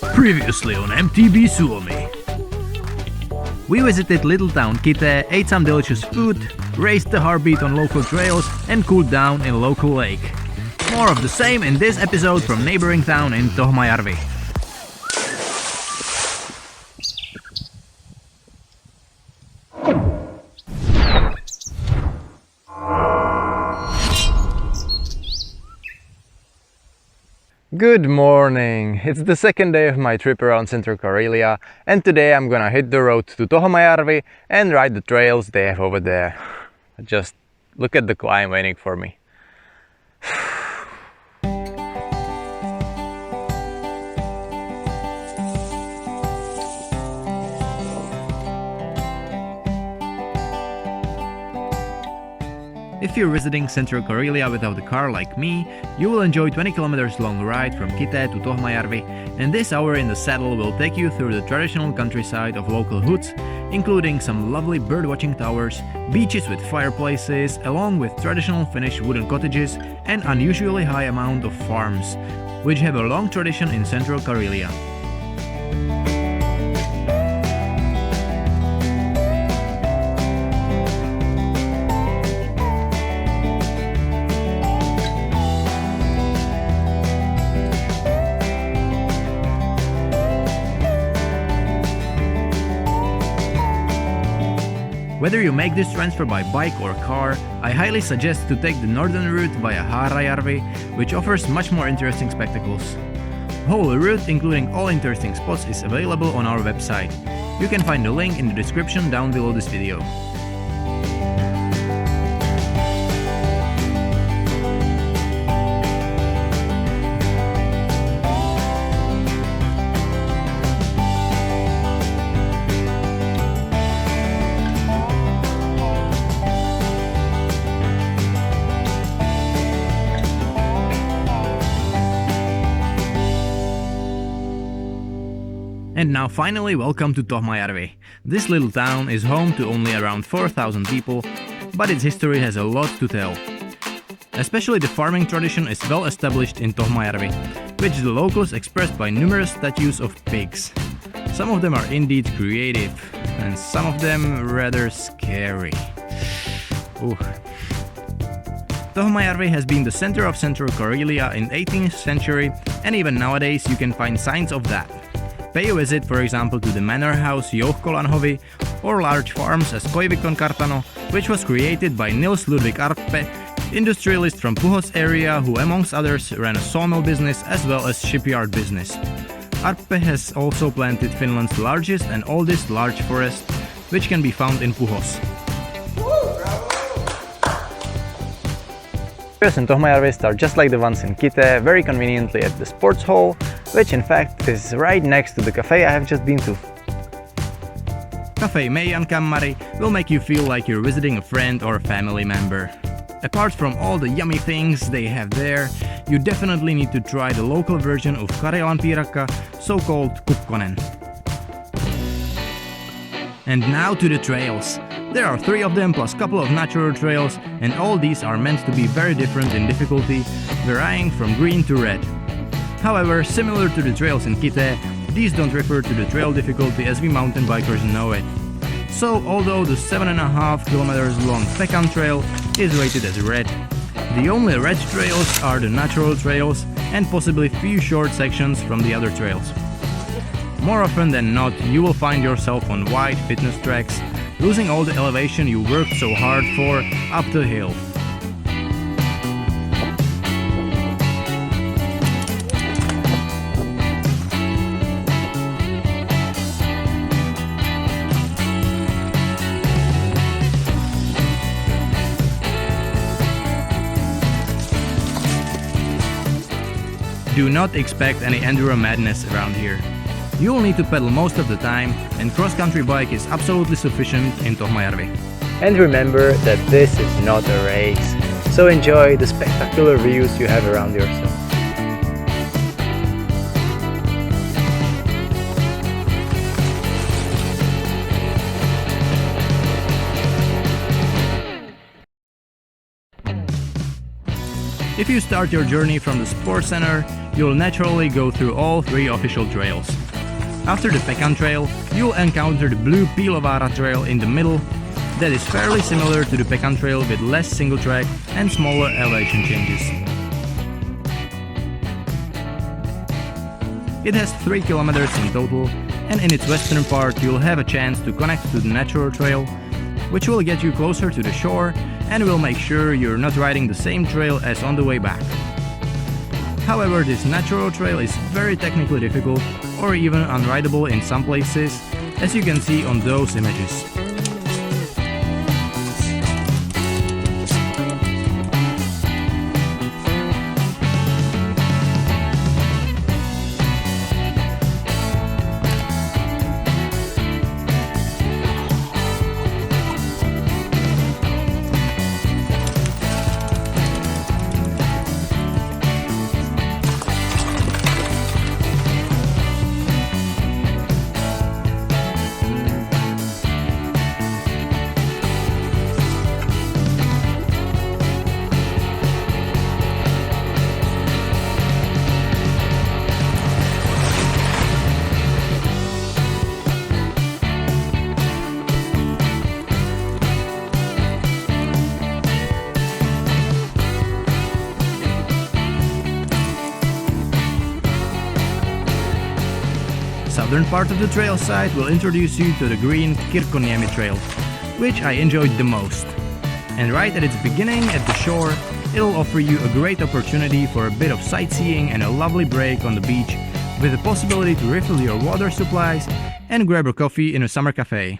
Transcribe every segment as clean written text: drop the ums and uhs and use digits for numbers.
Previously on MTV Suomi. We visited little town Kitee, ate some delicious food, raised the heartbeat on local trails and cooled down in a local lake. More of the same in this episode from neighboring town in Tohmajärvi. Good morning! It's the second day of my trip around Central Karelia, and today I'm gonna hit the road to Tohmajärvi and ride the trails they have over there. Just look at the climb waiting for me. If you're visiting Central Karelia without a car like me, you will enjoy 20 kilometers long ride from Kitee to Tohmajärvi, and this hour in the saddle will take you through the traditional countryside of local huts, including some lovely birdwatching towers, beaches with fireplaces, along with traditional Finnish wooden cottages and unusually high amount of farms, which have a long tradition in Central Karelia. Whether you make this transfer by bike or car, I highly suggest to take the northern route via Haarajärvi, which offers much more interesting spectacles. Whole route, including all interesting spots, is available on our website. You can find the link in the description down below this video. And now finally welcome to Tohmajärvi. This little town is home to only around 4,000 people, but its history has a lot to tell. Especially the farming tradition is well established in Tohmajärvi, which the locals expressed by numerous statues of pigs. Some of them are indeed creative, and some of them rather scary. Ooh. Tohmajärvi has been the center of Central Karelia in 18th century, and even nowadays you can find signs of that. Pay a visit, for example, to the manor house Jouhkolanhovi or large farms as Koivikon Kartano, which was created by Nils Ludwig Arppe, industrialist from Puhos area who amongst others ran a sawmill business as well as shipyard business. Arppe has also planted Finland's largest and oldest larch forest, which can be found in Puhos. Trails in Tohmajärvi are just like the ones in Kitee, very conveniently at the sports hall, which in fact is right next to the cafe I have just been to. Cafe Meijan Kämmäri will make you feel like you're visiting a friend or a family member. Apart from all the yummy things they have there, you definitely need to try the local version of Karelianpiirakka, so-called kukkonen. And now to the trails. There are 3 of them plus couple of natural trails, and all these are meant to be very different in difficulty, varying from green to red. However, similar to the trails in Kitee, these don't refer to the trail difficulty as we mountain bikers know it. So, although the 7.5 kilometers long Pekan trail is rated as red, the only red trails are the natural trails and possibly few short sections from the other trails. More often than not, you will find yourself on wide fitness tracks, losing all the elevation you worked so hard for up the hill. Do not expect any enduro madness around here. You'll need to pedal most of the time, and cross-country bike is absolutely sufficient in Tohmajärvi. And remember that this is not a race, so enjoy the spectacular views you have around yourself. If you start your journey from the sports center, you'll naturally go through all 3 official trails. After the Pekan trail, you'll encounter the blue Piilovaara trail in the middle that is fairly similar to the Pekan trail with less single track and smaller elevation changes. It has 3 kilometers in total, and in its western part you'll have a chance to connect to the natural trail, which will get you closer to the shore and will make sure you're not riding the same trail as on the way back. However, this natural trail is very technically difficult or even unrideable in some places, as you can see on those images. Southern part of the trail site will introduce you to the green Kirkkoniemi trail, which I enjoyed the most. And right at its beginning at the shore, it'll offer you a great opportunity for a bit of sightseeing and a lovely break on the beach, with the possibility to refill your water supplies and grab a coffee in a summer cafe.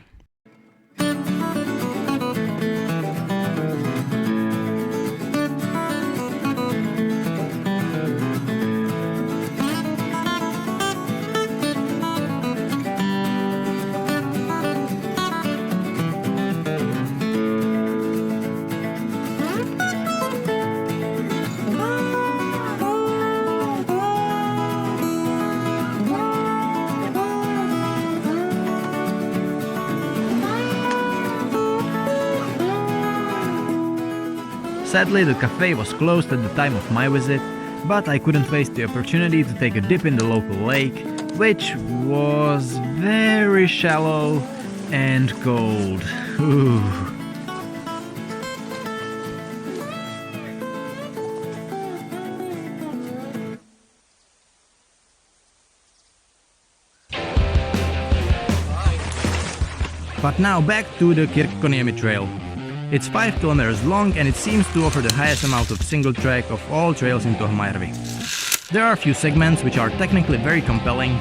Sadly, the cafe was closed at the time of my visit, but I couldn't waste the opportunity to take a dip in the local lake, which was very shallow and cold. Ooh. But now back to the Kirkkoniemi trail. It's 5 kilometers long and it seems to offer the highest amount of single track of all trails in Tohmajärvi. There are a few segments which are technically very compelling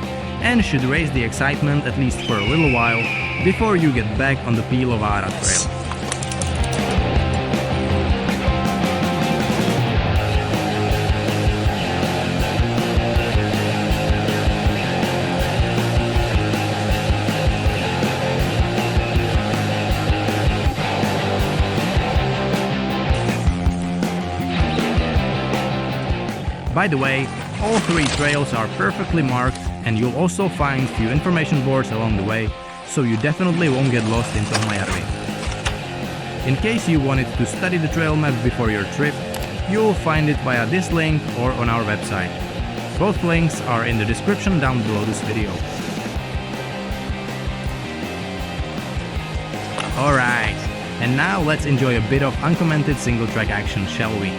and should raise the excitement at least for a little while before you get back on the Piilovaara trail. By the way, all 3 trails are perfectly marked and you'll also find few information boards along the way, so you definitely won't get lost in Tohmajärvi. In case you wanted to study the trail map before your trip, you'll find it via this link or on our website. Both links are in the description down below this video. Alright, and now let's enjoy a bit of uncommented single track action, shall we?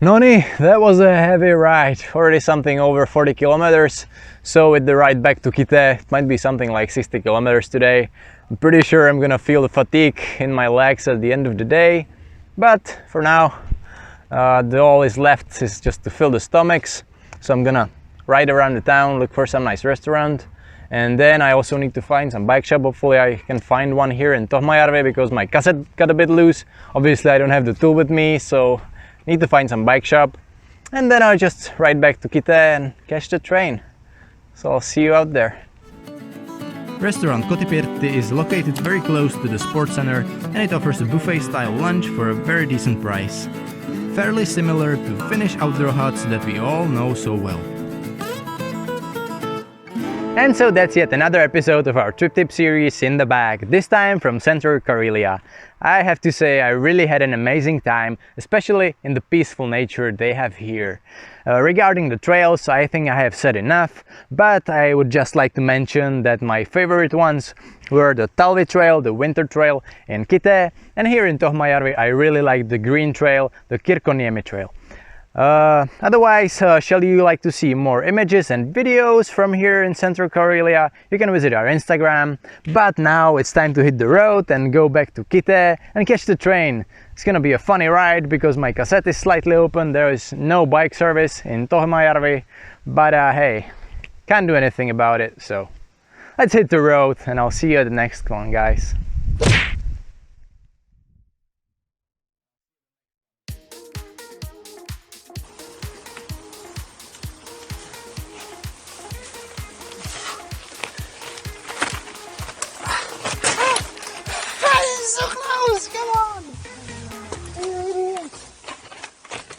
Noni, that was a heavy ride, already something over 40 kilometers. So with the ride back to Kitee, it might be something like 60 kilometers today. I'm pretty sure I'm gonna feel the fatigue in my legs at the end of the day. But for now, all is left is just to fill the stomachs. So I'm gonna ride around the town, look for some nice restaurant. And then I also need to find some bike shop. Hopefully I can find one here in Tohmajärvi because my cassette got a bit loose. Obviously I don't have the tool with me, so need to find some bike shop, and then I'll just ride back to Kitee and catch the train. So I'll see you out there. Restaurant Kotipirtti is located very close to the sports center and it offers a buffet style lunch for a very decent price. Fairly similar to Finnish outdoor huts that we all know so well. And so that's yet another episode of our trip tip series in the bag, this time from Central Karelia. I have to say I really had an amazing time, especially in the peaceful nature they have here. Regarding the trails, I think I have said enough, but I would just like to mention that my favorite ones were the Talvi trail, the winter trail in Kitee, and here in Tohmajärvi I really like the green trail, the Kirkkoniemi trail. Otherwise, shall you like to see more images and videos from here in Central Karelia, you can visit our Instagram. But now it's time to hit the road and go back to Kitee and catch the train. It's gonna be a funny ride because my cassette is slightly open, there is no bike service in Tohmajärvi, but hey, can't do anything about it, so let's hit the road and I'll see you at the next one, guys.